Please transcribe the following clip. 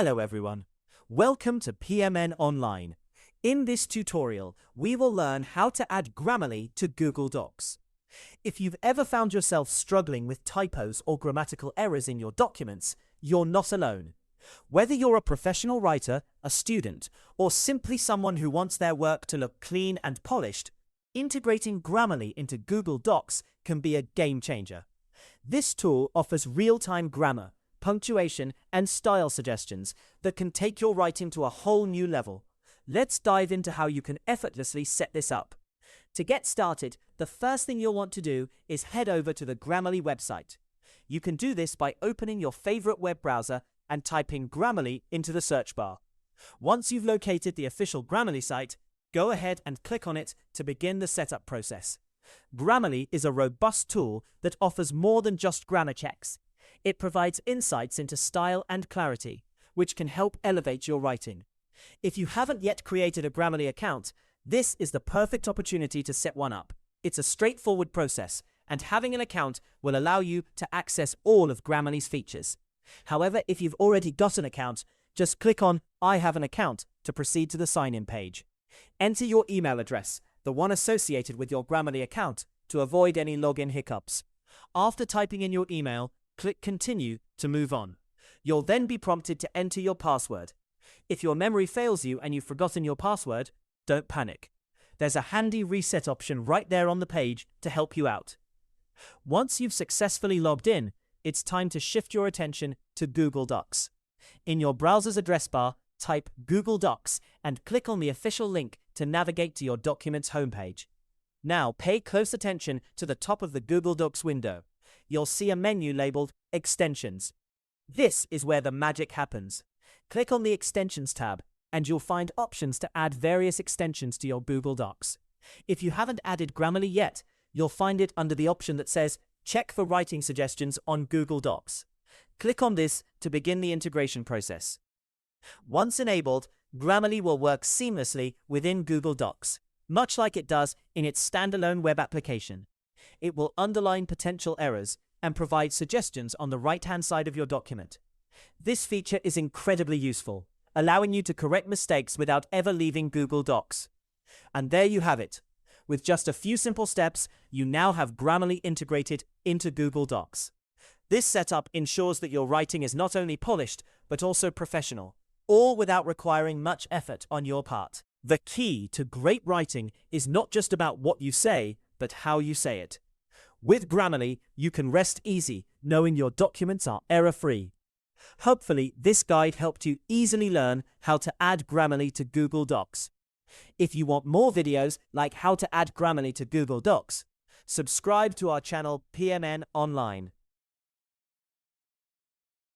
Hello everyone. Welcome to PMN Online. In this tutorial, we will learn how to add Grammarly to Google Docs. If you've ever found yourself struggling with typos or grammatical errors in your documents, you're not alone. Whether you're a professional writer, a student, or simply someone who wants their work to look clean and polished, integrating Grammarly into Google Docs can be a game changer. This tool offers real-time grammar, punctuation, and style suggestions that can take your writing to a whole new level. Let's dive into how you can effortlessly set this up. To get started, the first thing you'll want to do is head over to the Grammarly website. You can do this by opening your favorite web browser and typing Grammarly into the search bar. Once you've located the official Grammarly site, go ahead and click on it to begin the setup process. Grammarly is a robust tool that offers more than just grammar checks. It provides insights into style and clarity, which can help elevate your writing. If you haven't yet created a Grammarly account, this is the perfect opportunity to set one up. It's a straightforward process, and having an account will allow you to access all of Grammarly's features. However, if you've already got an account, just click on I have an account to proceed to the sign-in page. Enter your email address, the one associated with your Grammarly account, to avoid any login hiccups. After typing in your email, click Continue to move on. You'll then be prompted to enter your password. If your memory fails you and you've forgotten your password, don't panic. There's a handy reset option right there on the page to help you out. Once you've successfully logged in, it's time to shift your attention to Google Docs. In your browser's address bar, type Google Docs and click on the official link to navigate to your document's homepage. Now pay close attention to the top of the Google Docs window. You'll see a menu labeled Extensions. This is where the magic happens. Click on the Extensions tab, and you'll find options to add various extensions to your Google Docs. If you haven't added Grammarly yet, you'll find it under the option that says Check for writing suggestions on Google Docs. Click on this to begin the integration process. Once enabled, Grammarly will work seamlessly within Google Docs, much like it does in its standalone web application. It will underline potential errors and provide suggestions on the right-hand side of your document. This feature is incredibly useful, allowing you to correct mistakes without ever leaving Google Docs. And there you have it. With just a few simple steps, you now have Grammarly integrated into Google Docs. This setup ensures that your writing is not only polished, but also professional, all without requiring much effort on your part. The key to great writing is not just about what you say, but how you say it. With Grammarly, you can rest easy knowing your documents are error-free. Hopefully, this guide helped you easily learn how to add Grammarly to Google Docs. If you want more videos like how to add Grammarly to Google Docs, subscribe to our channel PMN Online.